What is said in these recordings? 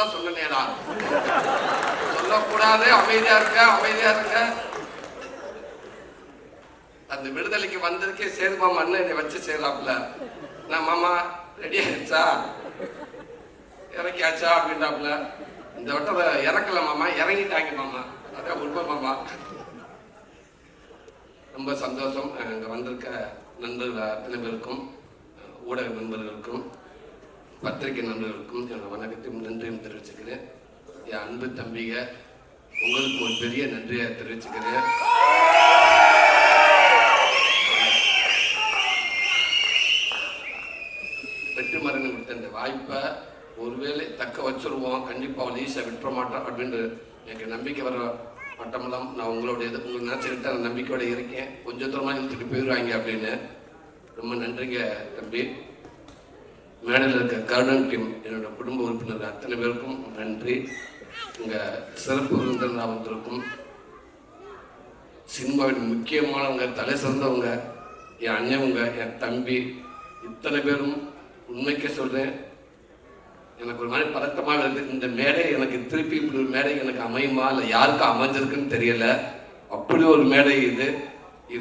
தான் சொன்னேடா, சொல்லக்கூடாது, அமைதியா இருக்க. அந்த விடுதலைக்கு வந்ததுக்கே சரி மாமா அண்ணன் என்னை வச்சு செய்யலாம்ல. நான் மாமா ரெடி ஆயிடுச்சா, இறக்கியாச்சா அப்படின்றாப்புல. இந்த வட்டம் இறக்கல மாமா, இறங்கிட்டாங்க மாமா. அதான் உண்மை மாமா. ரொம்ப சந்தோஷம். அங்கே வந்திருக்க நண்பர்கள் அத்தனை பேருக்கும், ஊடக நண்பர்களுக்கும், பத்திரிகை நண்பர்களுக்கும் என்னோட வணக்கத்தையும் நன்றியும் தெரிவிச்சுக்கிறேன். என் அன்பு தம்பிங்க, உங்களுக்கு ஒரு பெரிய நன்றியை தெரிவிச்சுக்கிறேன். வெற்றிமாறன் கொடுத்த இந்த வாய்ப்பை ஒருவேளை தக்க வச்சுருவோம், கண்டிப்பாக அவள் ஈஸியாக விட்டுற மாட்டோம் அப்படின்ற எனக்கு நம்பிக்கை வர மட்டமெல்லாம் நான் உங்களுடைய உங்களுக்கு நினச்சிக்கிட்டு அந்த நம்பிக்கையோடு இருக்கேன். கொஞ்சம் தூரமாக இழுத்துட்டு போயிடுவாங்க அப்படின்னு. ரொம்ப நன்றிங்க தம்பி. மேடையில் இருக்க கருடன் டீம், என்னோட குடும்ப உறுப்பினர்கள் அத்தனை பேருக்கும் நன்றி. உங்கள் சிறப்பு விருந்தினராக வந்திருக்கும் சினிமாவின் முக்கியமானவங்க, தலை சிறந்தவங்க, என் அண்ணவங்க, என் தம்பி, இத்தனை பேரும் உண்மைக்கே சொல்கிறேன், எனக்கு ஒரு மாதிரி பதட்டமாக இருக்குது. இந்த மேடை எனக்கு திருப்பி இப்படி ஒரு மேடை எனக்கு அமையுமா இல்லை யாருக்கும் அமைஞ்சிருக்குன்னு தெரியல. அப்படி ஒரு மேடை இது.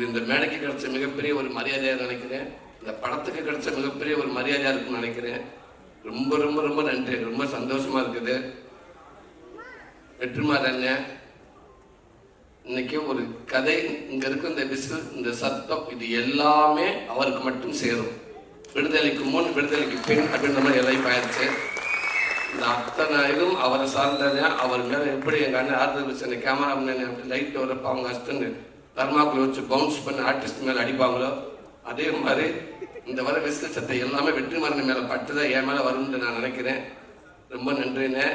இந்த மேடைக்கு கிடைச்ச மிகப்பெரிய ஒரு மரியாதையாக நினைக்கிறேன். இந்த படத்துக்கு கிடைச்ச மிகப்பெரிய ஒரு மரியாதையாக இருக்குன்னு நினைக்கிறேன். ரொம்ப ரொம்ப ரொம்ப நன்றி. ரொம்ப சந்தோஷமா இருக்குது. வெற்றிமாறன் அண்ணன் இன்னைக்கு ஒரு கதை, இங்க இருக்க இந்த விசில், இந்த சத்தம், இது எல்லாமே அவருக்கு மட்டும் சேரும். விடுதலைக்கு முன், விடுதலைக்கு பின் அப்படின்ற மாதிரி எல்லாம் ஆயிடுச்சு. இந்த அத்தனை இதுவும் அவரை சார்ந்தது. அவர் மேலே எப்படி எங்கள் அண்ணன் ஆறுதல் வச்சு கேமரா முன்னே லைட் வரப்போ அவங்க ஹஸ்பண்ட் தர்மாக்குள்ள வச்சு பவுன்ஸ் பண்ணி ஆர்டிஸ்ட் மேலே அடிப்பாங்களோ, அதே மாதிரி இந்த வர விசில் சட்டை எல்லாமே வெற்றிமாறன் மேலே பட்டுதான் என் மேலே வரும்னு நான் நினைக்கிறேன். ரொம்ப நன்றிண்ணே.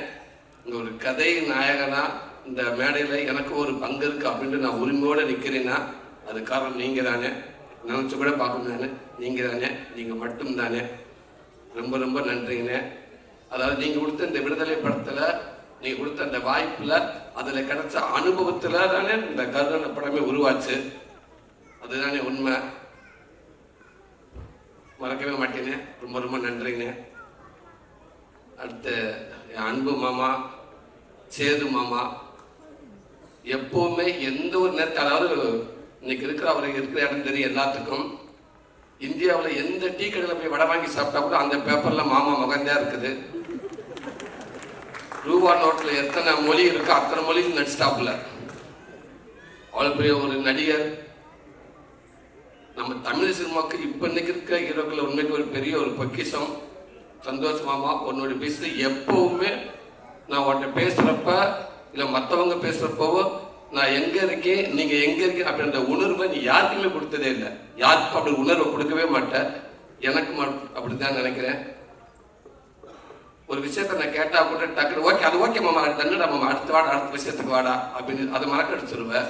இங்கே ஒரு கதை நாயகனா இந்த மேடையில் எனக்கு ஒரு பங்கு இருக்குது அப்படின்ட்டு நான் உரிமையோடு நிற்கிறேன்னா அது காரணம் நீங்கள் தானே. நினச்சி கூட பார்க்கணும் தானே, நீங்கள் தானே, நீங்கள் மட்டும் தானே. ரொம்ப ரொம்ப நன்றிங்கண்ணே. அதாவது நீங்கள் கொடுத்த இந்த விடுதலை படத்தில், நீங்கள் கொடுத்த அந்த வாய்ப்பில், அதில் கிடைச்ச அனுபவத்தில் தானே இந்த கருணை படமே உருவாச்சு. அதுதானே உண்மை, மறக்கவே மாட்டேனே. ரொம்ப ரொம்ப நன்றிங்கண்ணே. அடுத்து என் அன்பு மாமா சேது மாமா, எப்போவுமே எந்த ஒரு நேரத்தில், அதாவது இன்னைக்கு இருக்கிற அவருக்கு இருக்கிற இடம் தெரியும் எல்லாத்துக்கும். இந்தியாவில் எந்த டீ கடையில் போய் வடை வாங்கி சாப்பிட்டா கூட அந்த பேப்பரில் மாமா முகந்தான் இருக்குது. ரூபா நோட்டில் எத்தனை மொழி இருக்கோ அத்தனை மொழியும் நடிச்சிட்டாப்புல. அவ்வளோ பெரிய ஒரு நடிகர். நம்ம தமிழ் சினிமாவுக்கு இப்போ இன்னைக்கு இருக்கிற ஹீரோக்கள் உண்மைக்கு ஒரு பெரிய ஒரு பொக்கிஷம். சந்தோஷ் மாமா, உன்னோட பேசு எப்பவுமே நான் உன்கிட்ட பேசுகிறப்ப இல்லை மற்றவங்க பேசுகிறப்பவோ நான் எங்கே இருக்கேன், நீங்கள் எங்கே இருக்கீங்க அப்படின்ற உணர்வை நீ யாருக்குமே கொடுத்ததே இல்லை. யாருக்கும் அப்படி உணர்வை கொடுக்கவே மாட்டேன். எனக்கு அப்படிதான் நினைக்கிறேன். ஒரு விஷயத்த நான் கேட்டால் கூட டக்குனு ஓகே, அது ஓகே மாமா, தன்னுடா மாமா, அடுத்த வாடா, அடுத்த விஷயத்துக்கு வாடா அப்படின்னு அதை மறக்கடிச்சிருவேன்.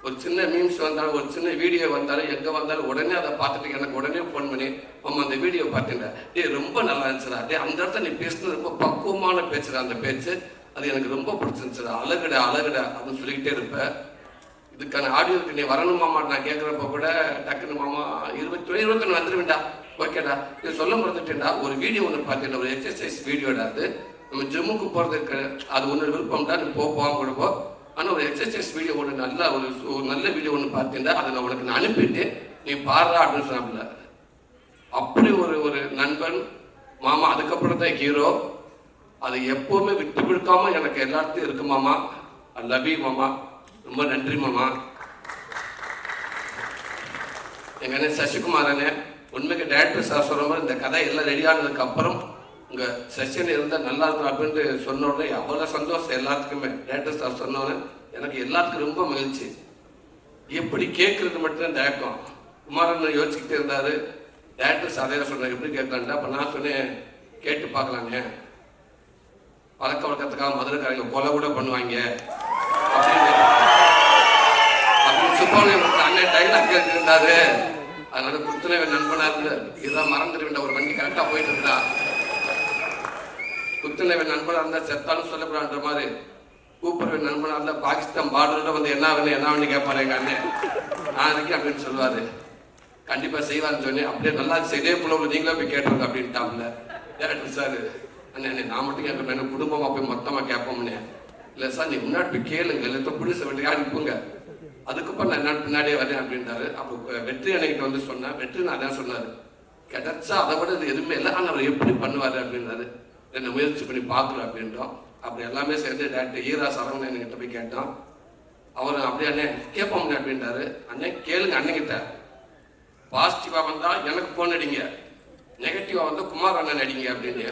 ஒரு சின்ன மீம்ஸ் வந்தாலும், ஒரு சின்ன வீடியோ வந்தாலும், எங்கே வந்தாலும் உடனே அதை பார்த்துட்டு எனக்கு உடனே ஃபோன் பண்ணி, மாமா அந்த வீடியோ பார்த்தீங்க, ரொம்ப நல்லா இருந்துச்சுடா, அந்த இடத்த நீ பேசுனது ரொம்ப பக்குவமான பேச்சுடா, அந்த பேச்சு அது எனக்கு ரொம்ப பிடிச்சிருந்துச்சுடா, அழகுடா அழகுடா அப்படின்னு சொல்லிக்கிட்டே இருப்பேன். இதுக்கான ஆடியோக்கு நீ வரணும் மாமா நான் கேட்குறப்ப கூட டக்குன்னு மாமா 21 வந்துடுவேண்டா, ஓகேடா, இது சொல்ல மறந்துட்டேன்டா, ஒரு வீடியோ ஒன்று பார்த்தீங்கன்னா, ஒரு எக்ஸசைஸ் வீடியோடா, அது நம்ம ஜிம்முக்கு போகிறதுக்கு அது ஒன்று விருப்பம்டா, நீ போவாங்க கூட போ, ஆனால் ஒரு எக்ஸசைஸ் வீடியோ ஒன்று நல்லா ஒரு நல்ல வீடியோ ஒன்று பார்த்தீங்கன்னா அதை நான் உனக்கு நான் அனுப்பிட்டு நீ பாடுறா அப்படின்னு சொன்னாப்புல. அப்படி ஒரு நண்பன் மாமா. அதுக்கப்புறம் தான் ஹீரோ. அது எப்போவுமே விட்டு கொடுக்காம எனக்கு எல்லாத்தையும் இருக்கு மாமா. ஐ லவ் யூ மாமா. ரொம்ப நன்றி மாமா. எங்கள் அண்ணன் சசிகுமாரனே, உண்மைக்கு டைரக்டர் சார் சொல்கிற மாதிரி இந்த கதை எல்லாம் ரெடி ஆனதுக்கு அப்புறம் உங்கள் செஷன் இருந்தால் நல்லா இருக்கும் அப்படின்ட்டு சொன்ன உடனே அவ்வளோ சந்தோஷம் எல்லாத்துக்குமே. டேரக்டர் சார் சொன்னோன்னே எனக்கு எல்லாத்துக்கும் ரொம்ப மகிழ்ச்சி. எப்படி கேட்குறது மட்டும்தான் தயக்கம். குமாரன் யோசிச்சுக்கிட்டே இருந்தார். டேரக்டர் சார் அதே சொன்னார், எப்படி கேட்கலான்டா. அப்போ நான் சொன்னேன், கேட்டு பார்க்கலாங்க, பழக்க வழக்கத்துக்காக மதுரைக்காரங்க கொலை கூட பண்ணுவாங்க அப்படின்னு சுப்பான அண்ணன் டைலாக் கேட்டுருந்தாரு. அதனால குத்துனவன் நண்பனா இருந்து இதுதான் மறந்துடுவேன், ஒரு வண்டி கரெக்டாக போயிட்டு இருந்தா, குத்துனவன் நண்பனா இருந்தா செத்தாலும் சொல்லக்கூடாதுன்ற மாதிரி கூப்பிடுவேன் நண்பனா இருந்தா பாகிஸ்தான் பார்டரோட வந்து என்ன வேணும் கேட்பாரு எங்க அண்ணன். நான் இருக்கேன் அப்படின்னு சொல்லுவாரு. கண்டிப்பா செய்வான்னு சொன்னேன். அப்படியே நல்லா இதே போல நீங்களே போய் கேட்டுருங்க அப்படின்ட்டாப்ல டேரக்டர் சார். அண்ணே நான் மட்டும் கேட்க குடும்பமாக போய் மொத்தமாக கேட்போம்னே. இல்லை சார் நீ முன்னாடி போய் கேளுங்க, இல்லை புடிச வீட்டுக்கு அனுப்புங்க, அதுக்கப்புறம் நான் என்ன பின்னாடியே வரேன் அப்படின்றாரு. அப்போ வெற்றி அன்னைக்கிட்ட வந்து சொன்னேன். வெற்றி நான் அதான் சொன்னார், கிடைச்சா அதை விட இது எதுவுமே இல்லை, ஆனால் அவர் எப்படி பண்ணுவார் அப்படின்னாரு. என்ன முயற்சி பண்ணி பார்க்குறேன் அப்படின்றோம். அப்படி எல்லாமே சேர்ந்து டேரக்டர் ஈரா சரவணன் என்கிட்ட போய் கேட்டோம். அவர் அப்படியே அண்ணே கேட்போம்ண்ணே அப்படின்றாரு. அண்ணே கேளுங்க அண்ணங்கிட்ட, பாசிட்டிவாக வந்தால் எனக்கு ஃபோன் அடிங்க, நெகட்டிவாக வந்தால் குமார் அண்ணன் அடிங்க அப்படின்னு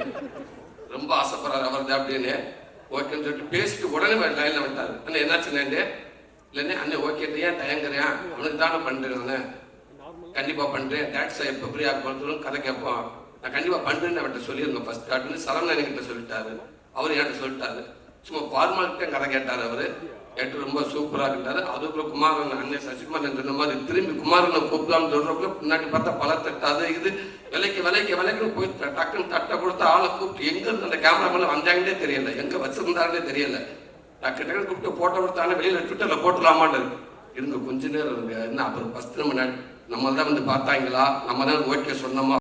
ரொம்ப ஆசைப்படுறாரு அவர் தான் அப்படின்னு. ஓகேன்னு சொல்லிட்டு பேசிட்டு உடனே லைனில் வந்துட்டாரு. அண்ணே என்னாச்சுண்ணே? இல்லைண்ணே அண்ணே ஓகே ஏன் தயங்குறேன், அவனுக்கு தானே பண்ணுறேன், கண்டிப்பாக பண்ணுறேன், டேட்ஸை எப்போ ஃப்ரீயாக பண்ணுறோம் கதை கேட்போம், நான் கண்டிப்பாக பண்ணுறேன்னு அவன்கிட்ட சொல்லியிருந்தேன் ஃபர்ஸ்ட் அப்படின்னு சரவணன் என்கிட்ட சொல்லிட்டாரு. அவர் என்கிட்ட சொல்லிட்டாரு. சும்மா ஃபார்மாலிட்டே கதை கேட்டார் அவர். கேட்டு ரொம்ப சூப்பராக இருந்தார். அதுக்குள்ள குமாரன் அண்ணன் சசிகுமார் சொன்ன மாதிரி திரும்பி குமாரனை கூப்பிடலாம்னு சொல்றதுக்குள்ள பின்னாடி பார்த்தா பல தட்டாது இது விலைக்கு போய் டக்குன்னு தட்டை கொடுத்து ஆளை கூப்பிட்டு எங்க இருந்து அந்த கேமராமேன் வந்தாங்கன்னே தெரியல, எங்க வச்சிருந்தாருன்னே தெரியல. டக்கு கூப்பிட்டு போட்டோ கொடுத்தானே வெளியில ட்விட்டர்ல போட்டுலாமான்னு இருங்க கொஞ்ச நேரம் இருங்க. என்ன அப்புறம் ஃபர்ஸ்ட் நம்ம தான் வந்து பார்த்தாங்களா, நம்ம தான் ஓகே சொன்னோமா?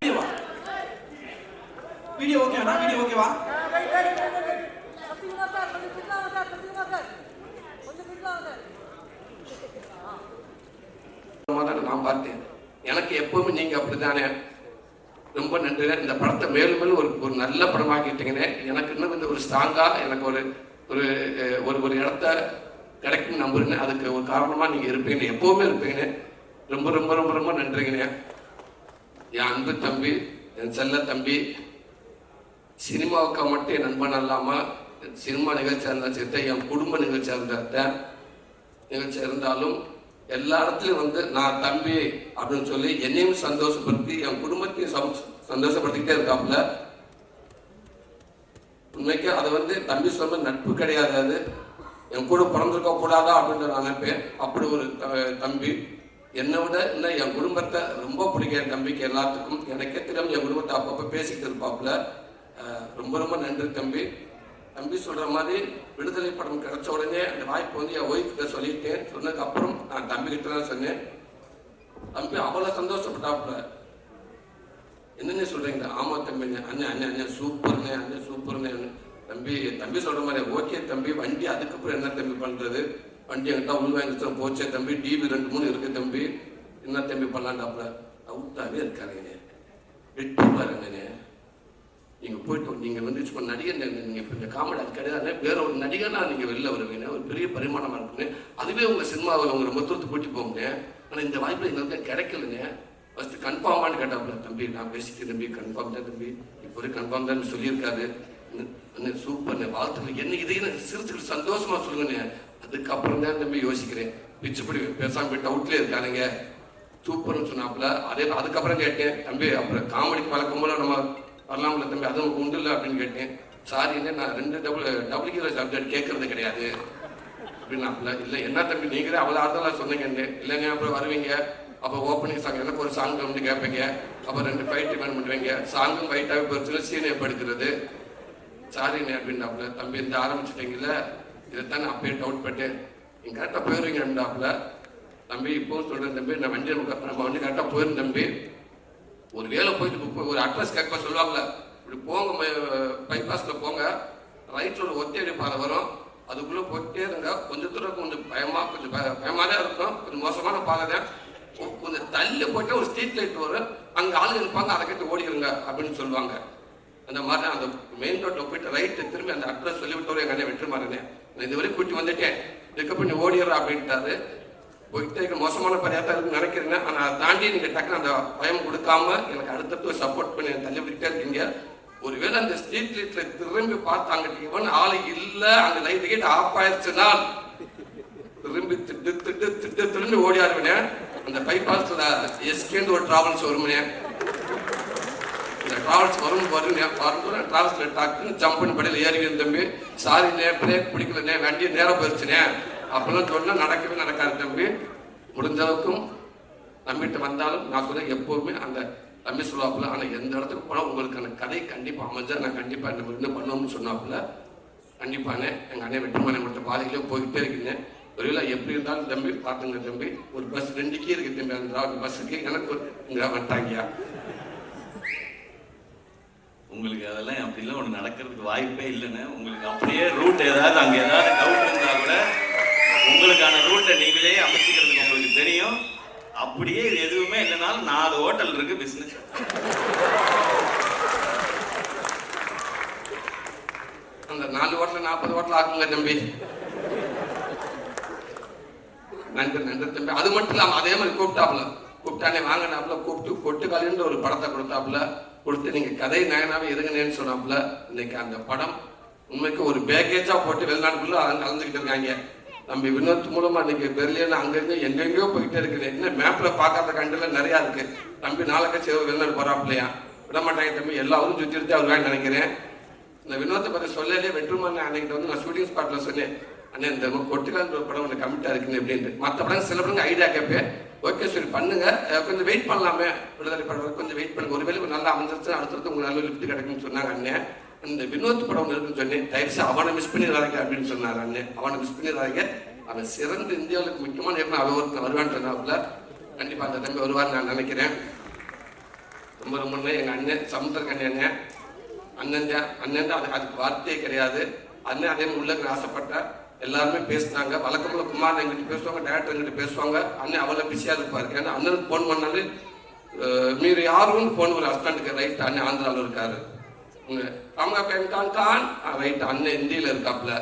வீடியோ ஓகேவா? வீடியோ ஓகேவா? நான் பார்த்தேன். எனக்கு எப்பவுமே நீங்க அப்படித்தானே. ரொம்ப நன்றி. இந்த படத்தை மேலும் மேலும் ஒரு நல்ல படமாக்கிட்டீங்கன்னு எனக்கு இன்னும் இந்த ஒரு ஸ்ட்ராங்கா எனக்கு ஒரு ஒரு ஒரு இடத்த கிடைக்கும் நம்புறேன்னு. அதுக்கு ஒரு காரணமா நீங்க இருப்பீங்க, எப்பவுமே இருப்பீங்க. ரொம்ப ரொம்ப ரொம்ப ரொம்ப நன்றிங்கண்ணே. என் அன்பு தம்பி, என் செல்ல தம்பி, சினிமாவுக்கு மட்டும் என் நண்பன் இல்லாம சினிமா நிகழ்ச்சியாக இருந்தாலும் சரி, என் குடும்ப நிகழ்ச்சியாக இருந்தாலும் எல்லா இடத்துலையும் வந்து நான் தம்பி அப்படின்னு சொல்லி என்னையும் சந்தோஷப்படுத்தி என் குடும்பத்தையும் சந்தோஷப்படுத்திக்கிட்டே இருக்காப்புல. உண்மைக்கு அதை வந்து தம்பி சொல்ல நட்பு கிடையாது, அது என் கூட பிறந்திருக்க கூடாதா அப்படின்னு நான் நினைப்பேன். அப்படி ஒரு தம்பி. என்னை விட இன்னும் என் குடும்பத்தை ரொம்ப பிடிக்கும் என் தம்பிக்கு எல்லாத்துக்கும். எனக்கே தெரியாம என் குடும்பத்தை அப்பப்போ பேசிக்கிட்டு இருப்பாப்புல. ரொம்ப ரொம்ப நன்றி தம்பி. தம்பி சொல்ற மாதிரி விடுதலை படம் கிடைச்ச உடனே அந்த வாய்ப்பு வந்து என் ஒய்ஃப்கிட்ட சொல்லிட்டேன். சொன்னதுக்கு அப்புறம் நான் தம்பி கிட்ட தான் சொன்னேன். தம்பி அவ்வளவு சந்தோஷப்பட்டாப்புல. என்னென்ன சொல்றீங்க? ஆமா தம்பி, அண்ணன் அண்ணன் அண்ணன் சூப்பர்ண்ணே, அண்ணன் சூப்பர்ண்ணே. தம்பி சொல்ற மாதிரி ஓகே தம்பி, வண்டி அதுக்கப்புறம் என்ன தம்பி பண்றது, வண்டி என்கிட்ட உள்வாங்கிச்சு போச்சே தம்பி, டிவி 2-3 இருக்கு தம்பி, என்ன தம்பி பண்ணலான்டாப்புல. அவுட்டாவே இருக்காருங்க, வெட்டி பாருங்கண்ணே. நீங்க போயிட்டு நீங்க வந்து சும்மா நடிகர், நீங்க இப்போ இந்த காமெடி அது கிடையாது, வேற ஒரு நடிகனா நீங்க வெளில வருவீங்க, ஒரு பெரிய பரிமாணமா இருக்குங்க. அதுவே உங்க சினிமாவில் உங்க ரொம்ப தூரத்து போட்டி போங்க. ஆனால் இந்த வாய்ப்பு எங்களுக்கு கிடைக்கலங்க. ஃபர்ஸ்ட் கன்ஃபார்மானு கேட்டாப்புல. தம்பி நான் பேசிட்டு தம்பி கன்ஃபார்ம் தான் தம்பி, இப்போ கன்ஃபார்ம் தான் சொல்லியிருக்காரு. சூப்பர்ண்ணே, வாழ்த்துக்கள். என்ன இதையும் சிரிச்சுக்கிட்டு சந்தோஷமா சொல்லுங்கண்ணே. அதுக்கப்புறம் தான் தம்பி யோசிக்கிறேன், பிச்சுப்படி பேசாம போய் டவுட்லேயே இருக்காருங்க, சூப்பர்னு சொன்னாப்புல. அதுக்கப்புறம் கேட்டேன், தம்பி அப்புறம் காமெடிக்கு வழக்கம் போல நம்ம வரலாம்ல தம்பி, அதுவும் உண்டு இல்லை அப்படின்னு கேட்டேன். சாரி இல்லை, நான் 2 டபுள் ஹீரோ சப்ஜெக்ட் கேட்கறது கிடையாது அப்படின்னாப்புல. இல்லை என்ன தம்பி நீங்களே அவ்வளோ ஆறுதலாக சொன்னீங்கன்னு. இல்லைங்க அப்புறம் வருவீங்க, அப்போ ஓப்பனிங் சாங் எனக்கு ஒரு சாங் வந்து கேட்பீங்க, அப்போ 2 ஃபைட் வேணும் பண்ணுவீங்க, சாங்கும் ஃபைட்டாகவே போச்சுன்னா சீனை எப்போ எடுக்கிறது, சாரிண்ணே அப்படின்னாப்புல. தம்பி இந்த ஆரம்பிச்சிட்டிங்கல்ல, இதைத்தான் நான் அப்பயே டவுட் பட்டேன், நீங்கள் கரெக்டாக போயிடுவீங்கன்னாப்புல. தம்பி இப்போவும் சொல்கிறேன் தம்பி, நான் வண்டி நம்ம வண்டி கரெக்டாக போயிருந்தேன் தம்பி. ஒரு வேலை போயிட்டு ஒரு அட்ரஸ் கேட்க சொல்லுவாங்கல்ல, இப்படி போங்க பைபாஸ்ல போங்க, ரைட்ல ஒரு ஒத்தையடி பாதை வரும், அதுக்குள்ள போயிட்டே இருங்க. கொஞ்சம் தூரம் கொஞ்சம் பயமா தான் இருக்கும், கொஞ்சம் மோசமான பாதை தான். கொஞ்சம் தள்ளி போயிட்டு ஒரு ஸ்ட்ரீட் லைட் வரும், அங்க ஆளுங்க இருப்பாங்க, அதை கேட்டு ஓடிடுங்க அப்படின்னு சொல்லுவாங்க. அந்த மாதிரி அந்த மெயின் ரோட்ல போயிட்டு ரைட்டு திரும்பி அந்த அட்ரஸ் சொல்லிவிட்டு எங்க வெற்றி மாறினேன், நான் இதுவரை கூட்டி வந்துட்டேன், இதுக்கப்புறம் நீ ஓடிடுற அப்படின்ட்டாரு. போயிட்டே மோசமான பரியாத்தான் இருக்குன்னு நினைக்கிறேன். ஆனால் அதை தாண்டி நீங்கள் டக்குன்னு அந்த பயம் கொடுக்காம எனக்கு அடுத்தடுத்து சப்போர்ட் பண்ணி தள்ளிவிட்டே இருக்கீங்க. ஒருவேளை அந்த ஸ்ட்ரீட் லைட்ல திரும்பி பார்த்து அங்கிட்டு இவன் ஆளு இல்லை, அந்த லைட் கேட்டு ஆஃப் ஆயிடுச்சுன்னா திரும்பி திரும்பி ஓடியாருவனே. அந்த பைபாஸ்ல எஸ்கேந்து ஒரு டிராவல்ஸ் வருமுனே, இந்த டிராவல்ஸ் வருங்க டிராவல்ஸ்ல டாக்குன்னு ஜம்ப் பண்ணி படியில் ஏறிக்கிற தம்பி, சாரிண்ணே பிரேக் பிடிக்கலண்ணே, வண்டியை நேரம் போயிடுச்சுனே அப்பெல்லாம் சொன்னா நடக்கவே நடக்காது தம்பி. முடிஞ்ச அளவுக்கும் நம்பிட்டு வந்தாலும் நான் சொல்ல எப்போவுமே அந்த தம்பி சொல்லுவாப்புல. ஆனால் எந்த இடத்துக்கு போனால் உங்களுக்கான கதை கண்டிப்பாக அமைஞ்சா நான் கண்டிப்பாக இந்த மாதிரி பண்ணணும்னு சொன்னாப்புல. கண்டிப்பானே எங்கள் அண்ணன் வெற்றிமானே மட்டும் பாதையிலே போய்கிட்டே இருக்கீங்க. ஒருவேளை எப்படி இருந்தாலும் தம்பி பார்த்துங்க தம்பி, ஒரு பஸ் 2 கீ இருக்கு தம்பி, அந்த பஸ்ஸுக்கு எனக்கு இங்கே வந்துட்டாங்கயா. உங்களுக்கு அதெல்லாம் அப்படிலாம் ஒன்று நடக்கிறதுக்கு வாய்ப்பே இல்லைன்னு. உங்களுக்கு அப்படியே ரூட் ஏதாவது அங்கே ஏதாவது டவுட் இருந்தால் கூட உங்களுக்கான ரூட்டை நீங்களே அமைச்சிக்கிறதுக்கு உங்களுக்கு தெரியும். அப்படியே இது எதுவுமே இல்லைனாலும் 4 ஹோட்டல் இருக்கு பிஸ்னஸ். அந்த 4 ஹோட்டல் 40 ஹோட்டல் ஆக்குங்க தம்பி. நன்றி நன்றி தம்பி. அது மட்டும் இல்லாமல் அதே மாதிரி கூப்பிட்டானே வாங்கினாப்புல கூப்பிட்டு கொட்டுக்காலின்ற ஒரு படத்தை கொடுத்தாப்புல கொடுத்து நீங்க கதை நாயனாவே இருங்கன்னு சொன்னாப்புல. இன்னைக்கு அந்த படம் உண்மைக்கு ஒரு பேக்கேஜா போட்டு வெளிநாட்டுக்குள்ள கலந்துக்கிட்டு இருக்காங்க. நம்ம வினோத் மூலமா இன்னைக்கு பெர்லின் அங்கங்க எங்கெங்கயோ போயிட்டே இருக்குது. என்ன மேப்ல பார்க்காத கண்டுல நிறைய இருக்கு. தம்பி நாளைக்கு வெளிநாடு போறாப்லையா விட மாட்டாங்க தம்பி. எல்லாரும் சுத்தி எடுத்து அவருக்காக நினைக்கிறேன். இந்த வினோத்தை பற்றி சொல்லலே வெற்றுமான அன்னைக்கு வந்து நான் ஷூட்டிங் ஸ்பாட்ல சொன்னேன், அண்ணே இந்த கொட்டுக்கால் ஒரு படம் ஒன்று கமிட்டா இருக்குன்னு எப்படின்ட்டு. மற்ற படம் சில படங்க ஐடியா கேட்பேன். ஓகே சரி பண்ணுங்க, கொஞ்சம் வெயிட் பண்ணலாமே, விடுதலை படம் கொஞ்சம் வெயிட் பண்ணுங்க, ஒருவேளை நல்லா அமைஞ்சிருச்சு அடுத்தது உங்களுக்கு நல்ல லிஃப்ட் கிடைக்கும்னு சொன்னாங்க அண்ணன். இந்த வினோத் படம் ஒன்று இருக்குன்னு சொன்னேன், தயவுசு அவனை மிஸ் பண்ணிடுறாங்க அப்படின்னு சொன்னார் அண்ணன். அவனை மிஸ் பண்ணிடுறாங்க, அவன் சிறந்து இந்தியாவுக்கு முக்கியமான இயக்குனர் அவன் ஒருத்தன் வருவான்னு சொன்னாப்புல. கண்டிப்பா அந்த தம்பி வருவான்னு நான் நினைக்கிறேன். ரொம்ப ரொம்ப எங்க அண்ணன் சமுத்திரக்கண்ணி அண்ணன் அண்ணன் தான் அதுக்கு வார்த்தையே கிடையாது. அண்ணன் அதே உள்ள ஆசைப்பட்டேன். எல்லாருமே பேசினாங்க. வழக்கம்போல குமார் எங்கிட்ட பேசுவாங்க, டேரக்டர் எங்கிட்ட பேசுவாங்க. அண்ணன் அவ்வளோ பிஸியாக இருப்பாரு. ஏன்னா அண்ணனுக்கு ஃபோன் பண்ணாலே மீறு யாரும் ஃபோன் ஒரு ஹஸ்பண்டுக்கு ரைட் அண்ணன் ஆந்திராவில் இருக்காரு. அவங்க கான் ரைட் அண்ணன் இந்தியில இருக்காப்புல.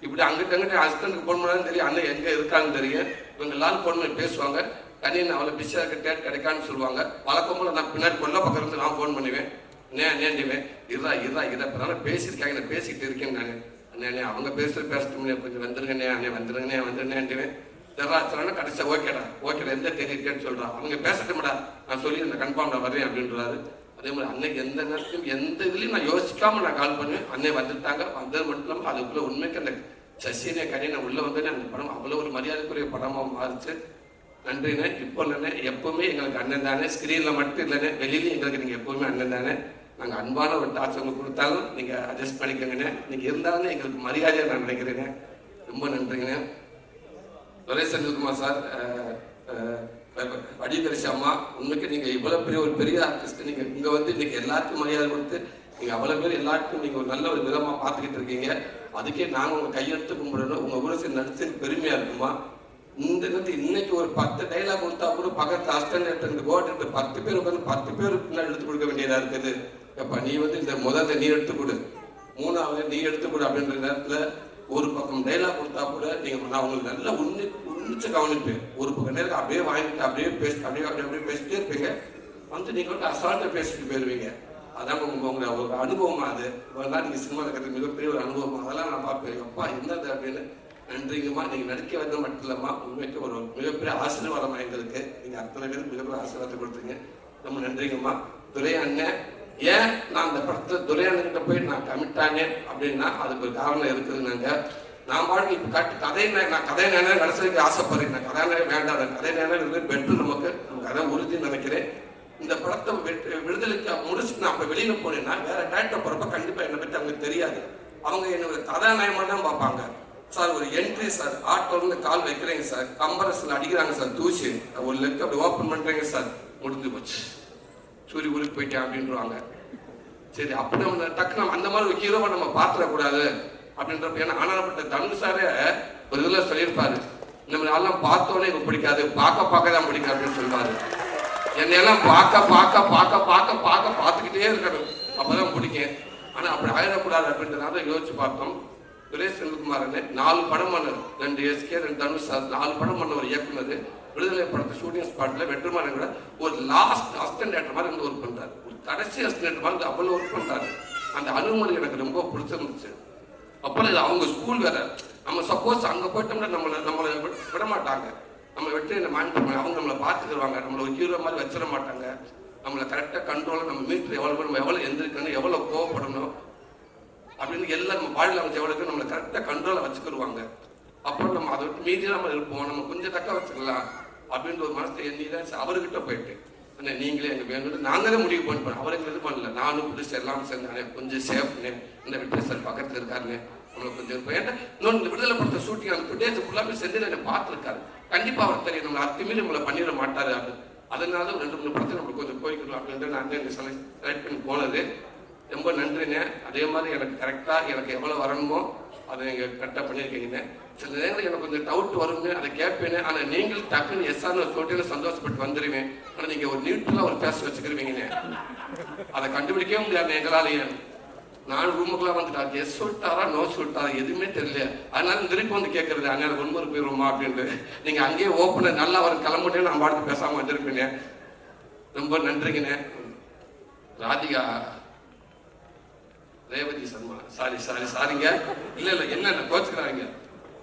இப்படி அங்கிட்ட அங்கிட்ட ஹஸ்பண்டுக்கு ஃபோன் பண்ணாலும் தெரியும், அண்ணன் எங்க இருக்கான்னு தெரியும். இவங்க எல்லாரும் ஃபோன் பண்ணி பேசுவாங்க. கண்ணீர் அவ்வளோ பிஸியாக இருக்க டேட் கிடைக்கான்னு சொல்லுவாங்க. வழக்கம்போல நான் பின்னாடி கொல்ல பக்கம் இருந்து நான் ஃபோன் பண்ணுவேன். நேண்டிவேன் இப்ப பேசியிருக்காங்க, நான் பேசிக்கிட்டு இருக்கேன் நான். அண்ணே அவங்க பேசட்டும், கொஞ்சம் வந்துருங்கண்ணே அண்ணே வந்துருங்கண்ணேன்டுவேன். சொன்னா கடைசியா ஓகேடா எந்த தெரியிருக்கேன்னு சொல்றான். அவங்க பேசட்டும்டா, நான் சொல்லி இந்த கன்ஃபார்ம்டா வரேன் அப்படின்றாரு. அதே மாதிரி அன்னைக்கு எந்த நேரத்திலும் எந்த இதுலையும் நான் யோசிக்காம நான் கால் பண்ணுவேன். அண்ணே வந்துட்டாங்க. வந்தது மட்டும் இல்லாமல் அதுக்குள்ள உண்மைக்கு அந்த சசினே கடையை உள்ள வந்தேனே அந்த படம் அவ்வளோ ஒரு மரியாதைக்குரிய படமாக மாறிச்சு. நன்றிண்ணே. இப்போ இல்லைண்ணே, எப்பவுமே எங்களுக்கு அண்ணன் தானே. ஸ்கிரீன்ல மட்டும் இல்லைண்ணே, வெளியிலையும் எங்களுக்கு நீங்க எப்பவுமே அண்ணன் தானே. நாங்கள் அன்பான ஒரு டார்ச் உங்களுக்கு கொடுத்தாலும் நீங்கள் அட்ஜஸ்ட் பண்ணிக்கோங்கண்ணே. நீங்கள் இருந்தாலும் எங்களுக்கு மரியாதையாக நான் நினைக்கிறேங்க. ரொம்ப நன்றிங்கண்ணே. துரை செந்தில்குமார் சார், வடிகரிசி அம்மா, உண்மைக்கு நீங்கள் இவ்வளோ பெரிய ஆர்டிஸ்ட். நீங்கள் இங்கே வந்து இன்னைக்கு எல்லாருக்கும் மரியாதை கொடுத்து நீங்கள் அவ்வளோ பேர் எல்லாருக்கும் நீங்கள் ஒரு நல்ல ஒரு விதமாக பார்த்துக்கிட்டு இருக்கீங்க. அதுக்கே நாங்கள் உங்கள் கையெழுத்து கும்பிடணும். உங்கள் கூட சேர்ந்து நடிச்சதுக்கு பெருமையாக இருக்குமா. இந்த இன்னைக்கு ஒரு 10 டைலாக் கொடுத்தா கூட பக்கத்து அஸ்டன்ட் கோட்டு 10 பேர் உட்காந்து 10 பேர் பின்னாடி எடுத்து கொடுக்க வேண்டியதா இருக்குது. எப்ப நீ வந்து இந்த முதல்ல நீ எடுத்து கொடு, 3வது நீ எடுத்து கொடு அப்படின்ற நேரத்துல ஒரு பக்கம் டைலாக் கொடுத்தா கூட நீங்க நான் உங்களுக்கு நல்லா உன்னிச்சு கவனிப்பேன். ஒரு பக்கம் நேரம் அப்படியே வாங்கிட்டு அப்படியே பேசிட்டே இருப்பீங்க. வந்து நீங்க வந்து அசால்ட்டா பேசிட்டு போயிருவீங்க. அதான் உங்களுக்கு அனுபவமா அது. நீங்க சினிமா இருக்கிறது மிகப்பெரிய ஒரு அனுபவம். அதெல்லாம் நான் பார்ப்பேன், அப்பா என்னது அப்படின்னு. நன்றிங்கம்மா. நீங்க நடிக்க வந்த மட்டும் இல்லம்மா, உண்மைக்கு ஒரு மிகப்பெரிய ஆசீர்வாதமா எங்களுக்கு. நீங்க அத்தனை பேருக்கு மிகப்பெரிய ஆசீர்வாதத்தை கொடுத்தீங்க. ரொம்ப நன்றிங்கம்மா. துரை அண்ணன், ஏன் நான் அந்த படத்தை துரை அண்ணன் கிட்ட போய் நான் கமிட்டானே அப்படின்னா அதுக்கு ஒரு காரணம் இருக்குதுன்னாங்க. நான் பாட்டு இப்ப நான் கதை நேரம் கடைசிக்கு ஆசைப்படுறேன். நான் கதை நேரம் வேண்டாம், கதை நேரம் பெற்று நமக்கு அதான் உறுதினு நினைக்கிறேன். இந்த படத்தை விடுதலைக்கு முடிச்சுட்டு நான் அப்ப வெளியில போனேன்னா வேற டேரக்டர் போறப்ப கண்டிப்பா என்னை பற்றி அவங்களுக்கு தெரியாது. அவங்க என்னோட கதாநாயகமா தான் பார்ப்பாங்க. சார் ஒரு என்ட்ரி சார், ஆட்டோ இருந்து கால் வைக்கிறீங்க சார், கம்பரஸ்ல அடிக்கிறாங்க சார், தூசி ஒரு லெக் அப்படி ஓப்பன் பண்றீங்க சார், முடிஞ்சு போச்சு, சூரிய ஊருக்கு போயிட்டேன் அப்படின்றாங்க. சரி அப்படி நம்ம டக்குனு அந்த மாதிரி ஒரு ஹீரோவை நம்ம பாத்திரக்கூடாது அப்படின்றப்ப. ஏன்னா ஆனாப்பட்ட தனுஷ் சாரே ஒரு இதுல சொல்லியிருப்பாரு, நம்ம எல்லாம் பார்த்தோன்னே எனக்கு பிடிக்காது, பார்க்க தான் பிடிக்கும் அப்படின்னு சொல்லுவாரு. என்னையெல்லாம் பார்த்துக்கிட்டே இருக்கணும், அப்பதான் பிடிக்கும். ஆனா அப்படி ஆயிடக்கூடாது அப்படின்றத யோசிச்சு பார்த்தோம். துரை செந்தில்குமார் 4 படம் பண்ணது, 2 எஸ்கே 2 தனுஷ் சார், 4 படம் பண்ண ஒரு இயக்குனர். விடுதலை படத்தை ஷூட்டிங் ஸ்பாட்ல வெற்றுமாறன் கூட ஒரு லாஸ்ட் அசிஸ்டன்ட் மாதிரி வந்து ஒர்க் பண்றாரு. ஒரு கடைசி அசிஸ்டன்ட் மாதிரி அவ்வளவு ஒர்க் பண்றாரு. அந்த அனுமதி எனக்கு ரொம்ப பிடிச்சிருந்துச்சு. அப்புறம் இது அவங்க ஸ்கூல் வேற. நம்ம சப்போஸ் அங்க போயிட்டோம்னா நம்மளை விட மாட்டாங்க, நம்ம வெற்றி அவங்க நம்மளை பார்த்துக்குவாங்க, நம்மளை ஒரு ஹீரோ மாதிரி வச்சிட மாட்டாங்க. நம்மளை கரெக்டாக கண்ட்ரோலாக நம்ம மீட்டர் நம்ம எவ்வளோ எந்திரிக்கணும், எவ்வளோ கோவப்படணும் அப்படின்னு எல்லாம் நம்ம பாடியில் அமைச்ச எவ்வளோக்கு நம்மளை கரெக்டாக கண்ட்ரோலாக வச்சுக்கிடுவாங்க. அப்புறம் நம்ம அதை விட்டு மீதி நம்ம இருப்போம், நம்ம கொஞ்சம் தக்க வச்சுக்கலாம் அப்படின்ற ஒரு மனசை எண்ணி தான் அவர்கிட்ட போயிட்டு அண்ணே நீங்களே எங்கள் வேணும் நாங்களே முடிவு பண்ணிப்போம். அவருக்கு இது பண்ணல, நானும் பிடிச்சி எல்லாம் சேர்ந்தானே கொஞ்சம் சேஃப்னே, இந்த விட்டு சார் பக்கத்தில் இருக்காருன்னு நம்மளுக்கு கொஞ்சம் இருப்போம். ஏன்னா இன்னொன்று விடுதலை படத்தை ஷூட்டிங் அந்த ஃபுட்டேஜ் ஃபுல்லாக செந்தில் என்னை பார்த்துருக்காரு. கண்டிப்பாக அவர் தெரியும் நம்மளை அத்துமீறி நம்மளை பண்ணிட மாட்டாரு அப்படின்னு. அதனால 2-3 படத்தை நம்மளுக்கு கொஞ்சம் போய்க்கணும் அப்படின்ட்டு நான் செலக்ட் பண்ணி போனது. ரொம்ப நன்றிண்ணே. அதே மாதிரி எனக்கு கரெக்டாக எனக்கு எவ்வளோ வரணுமோ அதை நீங்கள் கரெக்டாக பண்ணியிருக்கீங்கண்ணே. சில நேரங்கள் எனக்கு கொஞ்சம் டவுட் வருங்க, அதை கேட்பேனே. ஆனால் நீங்கள் டக்குன்னு எஸ்ஆர்னு சொல்லிட்டு சந்தோஷப்பட்டு வந்துடுவேன். ஆனால் நீங்கள் ஒரு நியூட்ரலாக ஒரு பேச வச்சுக்கிருவீங்கண்ணே. அதை கண்டுபிடிக்கவே முடியாது எங்களாலேயே. நான் ரூமுக்குள்ள வந்துட்டு எஸ் சொல்லிட்டாரா நோ சொல்லிட்டாரா எதுவுமே தெரியல. அதனால திருப்பி வந்து கேட்கறது அண்ணன் ஒன்பது போயிருவோமா அப்படின்ட்டு. நீங்க அங்கேயே ஓப்பன நல்லா அவர் கிளம்பிட்டே நான் பாட்டு பேசாம வந்திருப்பீங்க. ரொம்ப நன்றிங்கண்ணே. ராதிகா ரேவதி சர்மா சாரிங்க. இல்ல என்ன கோச்சுக்கிறாங்க.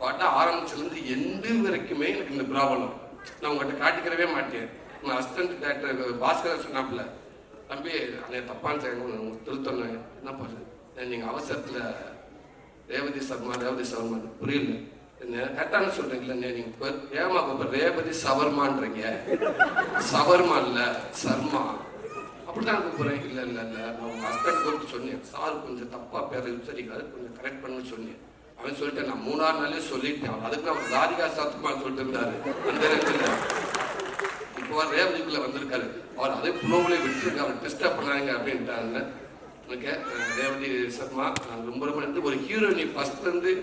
பாட்டா ஆரம்பிச்சிலிருந்து எந்த வரைக்குமே எனக்கு இந்த ப்ராப்ளம் நான் உங்கள்கிட்ட காட்டிக்கிறவே மாட்டேன். நான் அசிஸ்டன்ட் டைரக்டர் பாஸ்கர் சொன்னாப்புல, தம்பி அண்ணே தப்பான்னு செய்யணும் திருத்தணும் என்ன பண்ணுறது, நீங்கள் அவசரத்தில் ரேவதி சர்மா புரியல என்ன கரெக்டானு சொல்கிறீங்களா? நீங்கள் ஏமா இப்போ ரேவதி சவர்மான்றீங்க. சவர்மா இல்லை சர்மா அப்படிதான் கூப்பிட்றேன். இல்லை நான் உங்கள் ஹஸ்பண்ட் கூப்பிட்டு சொன்னேன், சார் கொஞ்சம் தப்பாக பேர் உச்சரிக்காது கொஞ்சம் கரெக்ட் பண்ணுன்னு சொன்னேன். அவன் சொல்லிட்டு நான் 3ஆவது நாளே சொல்லிட்டேன். அதுக்கு அவர் ராதிகா சத்மா சொல்லிட்டு இருந்தாரு. அந்த இடத்துல இப்போ ரேவதிக்குள்ள வந்திருக்காரு. அவர் அதே புலோவிலே விட்டுருங்க, அவர் டிஸ்டர்ப் பண்ணாங்க அப்படின்ட்டாங்க. எனக்கு ரேவதி சர்மா நான் ரொம்ப நன்றி. ஒரு ஹீரோயினி ஃபர்ஸ்ட்லேருந்து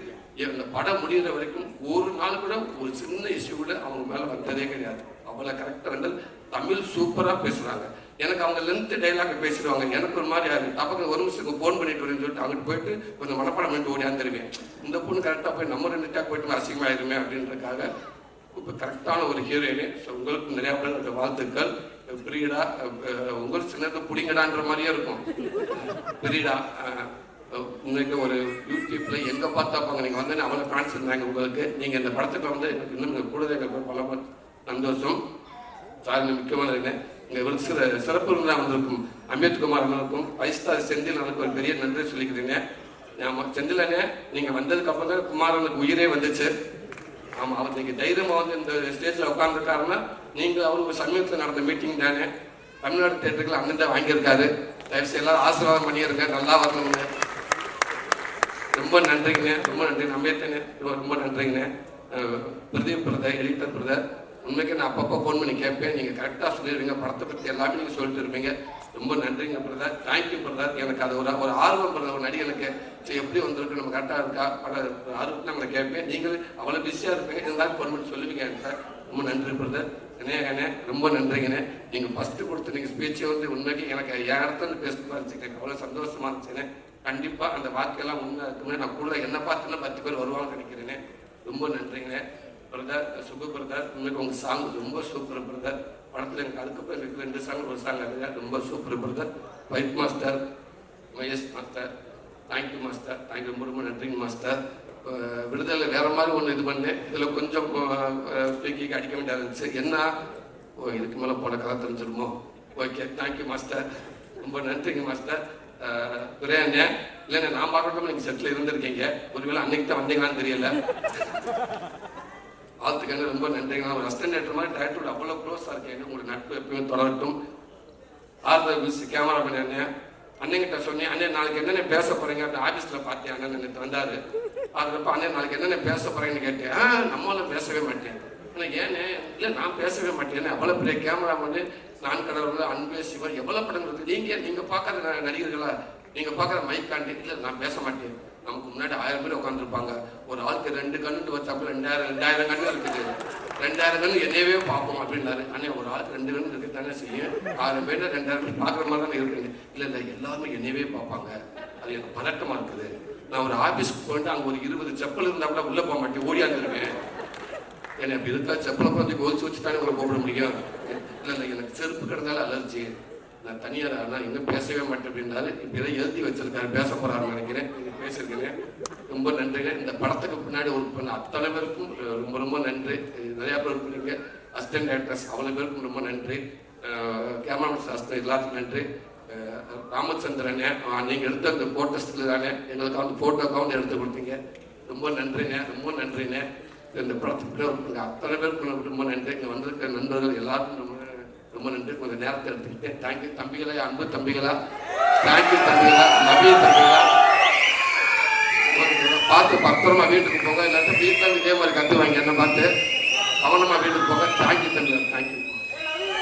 இந்த படம் முடிகிற வரைக்கும் ஒரு நாள் கூட ஒரு சின்ன இஷ்யூ கூட அவங்க மேலே வந்ததே கிடையாது. அவளை கரெக்டாக வந்து தமிழ் சூப்பராக பேசுகிறாங்க. எனக்கு அவங்க லென்த்து டைலாக் பேசிடுவாங்க. எனக்கு ஒரு மாதிரி ஆகுது. அப்போ ஒரு நிமிஷம் ஃபோன் பண்ணிட்டு வரேன்னு சொல்லிட்டு அங்கிட்டு போயிட்டு கொஞ்சம் மனப்பாடம் பண்ணிட்டு ஓடியாந்துருவேன். இந்த பொண்ணு கரெக்டாக போய் நம்ம 2 டேக் போயிட்டு அசிங்கமாயிருமே அப்படின்றதுக்காக இப்போ கரெக்டான ஒரு ஹீரோயினு. ஸோ உங்களுக்கு நிறையா பேர் வாழ்த்துக்கள். பிரியடா உங்களுக்கு சின்னது பிடிங்கடான்ற மாதிரியே இருக்கும். பிரியடா இன்னைக்கு ஒரு யூடியூப்ல எங்கே பார்த்தாப்பாங்க நீங்கள் வந்து அவ்வளோ ஃபேன்ஸ் இருந்தாங்க உங்களுக்கு. நீங்கள் இந்த படத்துக்கு வந்து இன்னும் கூடுதல் எங்களுக்கு பல சந்தோஷம். சார் முக்கியமான இருக்கேன். இங்கே ஒரு சிறப்பு விருந்தாக வந்திருக்கும் அம்பேத்குமார் அண்ணனுக்கும் 5 ஸ்டார் செந்தில் அண்ணனுக்கு ஒரு பெரிய நன்றி சொல்லிக்கிறீங்க. ஆமாம் செந்தில் அண்ணே நீங்கள் வந்ததுக்கு அப்புறம் தான் குமாரனுக்கு உயிரே வந்துச்சு. ஆமாம் அவர் நீங்கள் தைரியமாக வந்து இந்த ஸ்டேஜில் உட்காந்துருக்காருன்னா நீங்கள் அவருக்கு சமீபத்தில் நடந்த மீட்டிங் தானே. தமிழ்நாடு தேட்டருக்குள்ள அண்ணன் தான் வாங்கியிருக்காரு. தயவுசெய்து எல்லாரும் ஆசீர்வாதம் பண்ணியிருங்க, நல்லா வரணுங்க. ரொம்ப நன்றிங்கண்ணே. ரொம்ப நன்றி அம்பேத்கண்ணே. ரொம்ப நன்றிங்கண்ணே. பிரதீப் பிரதர் எடிட்டர் பிரதர் உண்மைக்கு நான் அப்பப்போ ஃபோன் பண்ணி கேட்பேன். நீங்கள் கரெக்டாக சொல்லிடுவீங்க. படத்தை பற்றி எல்லாமே நீங்கள் சொல்லிட்டு இருப்பீங்க. ரொம்ப நன்றிங்க பிரதர். Thank you brother. எனக்கு அது ஒரு ஆர்வம் பிரதர். ஒரு நடிகனுக்கு சரி எப்படி வந்திருக்கு நம்ம கரெக்டாக இருக்கா ஆர்வத்தில் நம்மளை கேட்பேன். நீங்கள் அவ்வளோ பிஸியாக இருப்பீங்க, இருந்தாலும் ஃபோன் பண்ணி சொல்லுவீங்க சார். ரொம்ப நன்றி பிரதர். அண்ணே ரொம்ப நன்றிங்கண்ணே. நீங்கள் ஃபஸ்ட்டு கொடுத்து நீங்கள் ஸ்பீச்சை வந்து உண்மைக்கு எனக்கு என் இடத்துல பேசிட்டு இருந்துச்சுங்க. அவ்வளோ சந்தோஷமாக இருந்துச்சுண்ணே. கண்டிப்பாக அந்த வார்த்தையெல்லாம் உண்மை இருக்குன்னு நான் கூட என்ன பார்த்துன்னா 10 பேர் வருவாங்கன்னு நினைக்கிறேனே. ரொம்ப நன்றிங்கண்ணே. பிரதர் சுபு பிரதர் உங்களுக்கு உங்கள் சாங் ரொம்ப சூப்பர் பிரதர். படத்தில் எனக்கு அதுக்கப்புறம் எனக்கு 2 சாங் ஒரு சாங் அதுங்க ரொம்ப super brother. Wait master Mahesh master thank you master. Thank you ரொம்ப நன்றிங்க மாஸ்டர். விடுதலை வேறு மாதிரி ஒன்று இது பண்ணேன். இதில் கொஞ்சம் தூக்கி அடிக்க வேண்டியதாக இருந்துச்சு. என்ன இதுக்கு மேலே போன கதை தெரிஞ்சிருமோ. Okay thank you master. ரொம்ப நன்றிங்க மாஸ்டர். பிரியாண்ணே இல்லைண்ணே நான் பார்க்கணும் நீங்கள் செட்டில் இருந்திருக்கீங்க. ஒருவேளை அன்னைக்கு தான் வந்தீங்களான்னு தெரியல. வாழ்த்துக்காங்க ரொம்ப நன்றிங்க. ஒரு அசிஸ்டன்ட் டைரக்டர் மாதிரி டைரக்டரோட அவ்வளோ க்ளோஸாக இருக்கேன். உங்களுக்கு நட்பு எப்பயுமே தொடரட்டும். ஆர்டர் மிஸ் கேமரா பண்ணி அண்ணன் அண்ணங்கிட்ட சொன்னேன், அண்ணன் நாளைக்கு என்னென்ன பேச போறீங்க அப்படின்னு ஆஃபீஸில் பார்த்தேன். அண்ணன் நேற்று வந்தார். அதுக்கப்புறம் அண்ணன் நாளைக்கு என்னென்ன பேச போறீங்கன்னு கேட்டேன். நம்மளாம் பேசவே மாட்டேன். ஆனால் ஏன்னு இல்லை நான் பேசவே மாட்டேன். அவ்வளோ பெரிய கேமரா பண்ணி நான் கடவுள் அன்பே சிவன் எவ்வளோ படங்கள் இருக்குது. நீங்கள் பார்க்குற நடிகர்களா நீங்கள் பார்க்குற மைக்காண்டி இல்லை நான் பேச மாட்டேன். நமக்கு முன்னாடி 1000 பேர் உட்காந்துருப்பாங்க. ஒரு ஆளுக்கு 2 கண்ணுட்டு வச்சாப்புல 2000 கண்ணு இருக்குது. 2000 கண்ணு என்னையவே பார்ப்போம் அப்படின்னாரு. அண்ணே ஒரு ஆளுக்கு 2 கண்ணு இருக்கு தானே செய்யும். 1000 பேர் 2000 பேர் பார்க்குற மாதிரி தானே இருக்குங்க. இல்லை எல்லாருமே என்னையவே பார்ப்பாங்க. அது எனக்கு பதட்டமாக இருக்குது. நான் ஒரு ஆஃபீஸ்க்கு போயிட்டு அங்கே ஒரு 20 செப்பல் இருந்தால் கூட உள்ளே போக மாட்டேன், ஓடியாந்துருவேன். என்னை அப்படி இருக்கா செப்பலை குறைஞ்சி ஒழிச்சு வச்சுட்டானே உங்களை கூப்பிட முடியும். இல்லை எனக்கு செருப்பு கிடந்தாலும் அலர்ஜி. நான் தனியார் ஆனால் இன்னும் பேசவே மாட்டேன் அப்படின்னாரு. இப்போ இதை எழுதி வச்சிருக்காரு, பேச போறாருன்னு நினைக்கிறேன். நீங்கள் பேசியிருக்கீங்க ரொம்ப நன்றிங்க. இந்த படத்துக்கு பின்னாடி ஒர்க் பண்ண அத்தனை பேருக்கும் ரொம்ப நன்றி. நிறையா பேர் இருக்கீங்க. அசிஸ்டன்ட் டைரக்டர்ஸ் அவ்வளோ பேருக்கும் ரொம்ப நன்றி. கேமராமேன் சாஸ்திரம் எல்லாத்துக்கும் நன்றி. ராமச்சந்திரன் நீங்கள் எடுத்த அந்த ஃபோட்டோஸ்டில் தானே எங்களுக்கு வந்து ஃபோட்டோக்காக வந்து எடுத்து கொடுத்தீங்க. ரொம்ப நன்றிங்க. இந்த படத்துக்கு அத்தனை பேருக்கு ரொம்ப நன்றி. இங்கே வந்திருக்கிற நண்பர்கள் எல்லாருக்கும் ரொம்ப நன்றி. கொஞ்சம் நேரத்தை எடுத்துக்கிட்டேன். தேங்க்யூ தம்பிகளா, அன்பு தம்பிகளா, தேங்க்யூ தம்பிகளா, நவீன தம்பிகளா. பார்த்து பத்திரமா வீட்டுக்கு போங்க. இல்லாட்ட வீட்டில் இதே மாதிரி கற்று வாங்கி என்ன பார்த்து கவனமாக வீட்டுக்கு போங்க. தேங்க்யூ தம்பிகளா, தேங்க்யூ.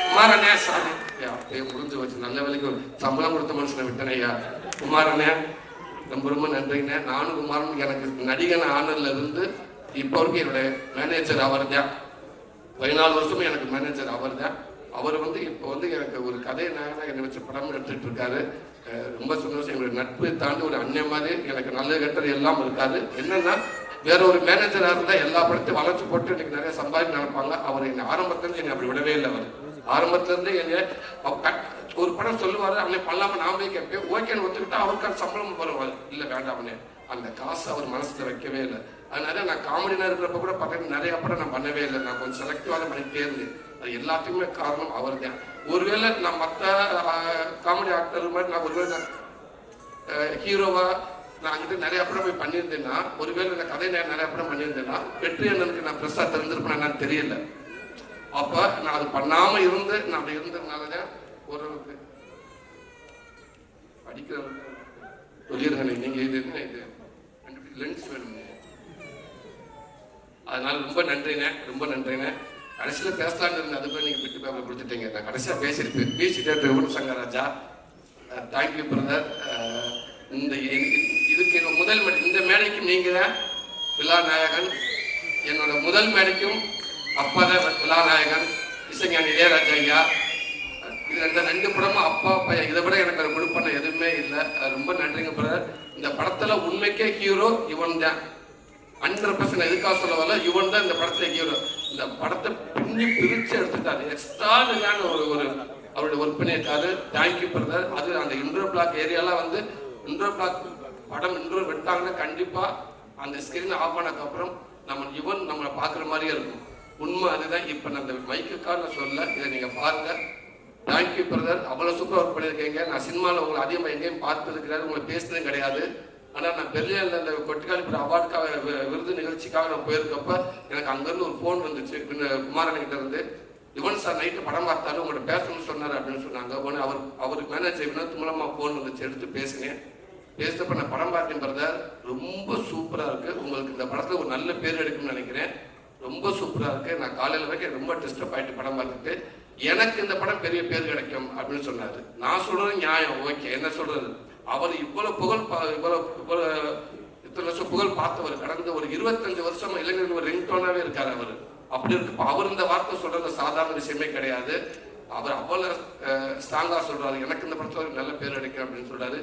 குமாரண்ணே சாரி. அப்பயே முடிஞ்சு வச்சு நல்ல வேலைக்கு சம்பளம் கொடுத்த மனுஷனை விட்டனே ஐயா. குமாரண்ணே ரொம்ப ரொம்ப நன்றிங்கண்ணே. நானும் குமாரன் எனக்கு நடிகன் ஆனதுல இருந்து இப்போ வரைக்கும் என்னுடைய மேனேஜர் அவர் தான். 14 வருஷமும் எனக்கு மேனேஜர் அவர் தான். அவர் இப்போ எனக்கு ஒரு கதை நாயகனா என்னை வச்சு படம் எடுத்துட்டு இருக்காரு. ரொம்ப சந்தோஷம். எங்களுடைய நட்பை தாண்டி ஒரு அண்ணன் மாதிரி எனக்கு நல்ல கெட்டது எல்லாம் இருக்காது. என்னன்னா வேற ஒரு மேனேஜரா இருந்தா எல்லா படத்தையும் வளர்ச்சி போட்டு எனக்கு நிறைய சம்பாதிக்க நினைப்பாங்க. அவர் என்னை ஆரம்பத்திலிருந்து என்னை அப்படி விடவே இல்லை. அவர் ஆரம்பத்துல இருந்து என்னை ஒரு படம் சொல்லுவாரு, அவனை பண்ணலாம நான் போய் கேட்பேன். ஓகேன்னு ஒத்துக்கிட்டா அவருக்கான சம்பளம் வருவார். இல்ல வேண்டாம்னே அந்த காசு அவர் மனசுல வைக்கவே இல்லை. அதனால நான் காமெடினா இருக்கிறப்ப கூட பக்கத்துல நிறைய படம் நான் பண்ணவே இல்லை. நான் கொஞ்சம் செலக்டிவா தான் பண்ணிட்டே இருந்தேன். அது எல்லாத்துக்குமே காரணம் அவர் தான். ஒருவேளை நான் மற்ற காமெடி ஆக்டர் மாதிரி நான் ஒருவேளை ஹீரோவா நான் அங்கிட்ட நிறைய படம் போய் பண்ணியிருந்தேன்னா, ஒருவேளை இந்த கதை நிறைய படம் பண்ணியிருந்தேன்னா வெற்றி அண்ணனுக்கு நான் பெருசா தெரிஞ்சிருப்பேன் என்னன்னு தெரியல. அப்ப நான் அது பண்ணாம இருந்து நான் அப்படி இருந்ததுனாலதான் ஓரளவுக்கு படிக்கிறவங்க சொல்லிருங்க. நீங்க இது என்ன இது லென்ஸ் வேணும். அதனால ரொம்ப நன்றிண்ணே, ரொம்ப நன்றிண்ணே. கடைசியில பேசலான்னு இருந்தேன், அதுக்கு நீங்க விட்டு பேப்பர் கொடுத்துட்டீங்க. நான் கடைசியா பேசியிருப்பேன். பேசிட்டே சங்கராஜா தேங்க்யூ பிரதர். இதுக்கு முதல் இந்த மேடைக்கும் நீங்க தான் விழாநாயகன். என்னோட முதல் மேடைக்கும் அப்பாதான் விழாநாயகன். இசைஞானி இளையராஜா ஐயா. இது ரெண்டு படமும் அப்பா பையன். இதை விட எனக்கு அதை கொடுப்பண்ண எதுவுமே இல்லை. ரொம்ப நன்றிங்க பிரதர். இந்த படத்துல உண்மைக்கே ஹீரோ இவன் தான். 100% எதுக்காக சொல்ல வரல, இவன் தான் இந்த படத்துல ஹீரோ. இந்த படத்தை பிரிச்சு எடுத்துட்டாரு. எக்ஸ்ட்ரான ஒரு அவருடைய ஒர்க் பண்ணியிருக்காரு. Thank you brother. அது அந்த இன்டர் பிளாக் ஏரியாலாம் இன்டர் பிளாக் படம் இன்டர் விட்டாங்கன்னா கண்டிப்பா அந்த ஸ்கிரீன் ஆஃப் ஆனதுக்கு அப்புறம் நம்மளை பாக்குற மாதிரியே இருக்கும். உண்மை அதுதான். இப்ப நான் இந்த மைக்குக்காக நான் சொல்ல, இதை நீங்க பாருங்க. Thank you brother. அவ்வளவு சூப்பர் ஒர்க் பண்ணியிருக்கீங்க. நான் சினிமாவில் உங்களை அதிகமாக எங்கேயும் பார்த்துருக்கிறாரு, உங்களை பேசுனதும் கிடையாது. ஆனால் நான் பெர்லினில் இந்த கொட்டிக்காலிபுரம் அவார்டுக்காக விருது நிகழ்ச்சிக்காக நான் போயிருக்கப்ப எனக்கு அங்கேருந்து ஒரு ஃபோன் வந்துச்சு குமாரன்கிட்ட இருந்து. யுவன் சார் நைட்டு படம் பார்த்தாரு, உங்கள்கிட்ட பேசணும்னு சொன்னார் அப்படின்னு சொன்னாங்க. உடனே அவருக்கு மேனேஜர் வினோத் மூலமாக ஃபோன் வந்துச்சு, எடுத்து பேசினேன். பேசுறப்ப நான் படம் பார்த்தேன் பிரதர். ரொம்ப சூப்பராக இருக்கு. உங்களுக்கு இந்த படத்தில் ஒரு நல்ல பேர் எடுக்கும்னு நினைக்கிறேன். ரொம்ப சூப்பராக இருக்கு. நான் காலையில் வரைக்கும் ரொம்ப டிஸ்டர்ப் ஆகிட்டு படம் பார்த்துட்டு எனக்கு இந்த படம் பெரிய பேர் கிடைக்கும் அப்படின்னு சொன்னாரு. நான் சொல்றது நியாயம். ஓகே, என்ன சொல்றது, அவர் இவ்வளவு இத்தனை வருஷம் புகழ் பார்த்தவர். கடந்த ஒரு 25 வருஷமா இளைஞர்கள் ஒரு ரிங்டோனாவே இருக்காரு அவர். அப்படி இருக்கு அவர் இந்த வார்த்தை சொல்றது சாதாரண விஷயமே கிடையாது. அவர் அவ்வளவு ஸ்ட்ராங்கா சொல்றாரு, எனக்கு இந்த படத்துல ஒரு நல்ல பேர் கிடைக்கும் அப்படின்னு சொல்றாரு.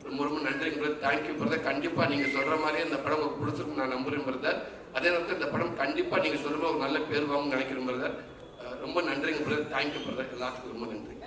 ரொம்ப ரொம்ப நன்றிங்க. Thank you brother. கண்டிப்பா நீங்க சொல்ற மாதிரியே இந்த படம் உங்களுக்கு பிடிச்சிருக்கு நான் நம்புறேன் பிரதர். அதே நேரத்தில் இந்த படம் கண்டிப்பா நீங்க சொல்ற ஒரு நல்ல பேர் வாங்க நினைக்கிறேன் பிரதர். ரொம்ப நன்றிங்க பிரதர். Thank you brother. எல்லாத்துக்கும் ரொம்ப நன்றி.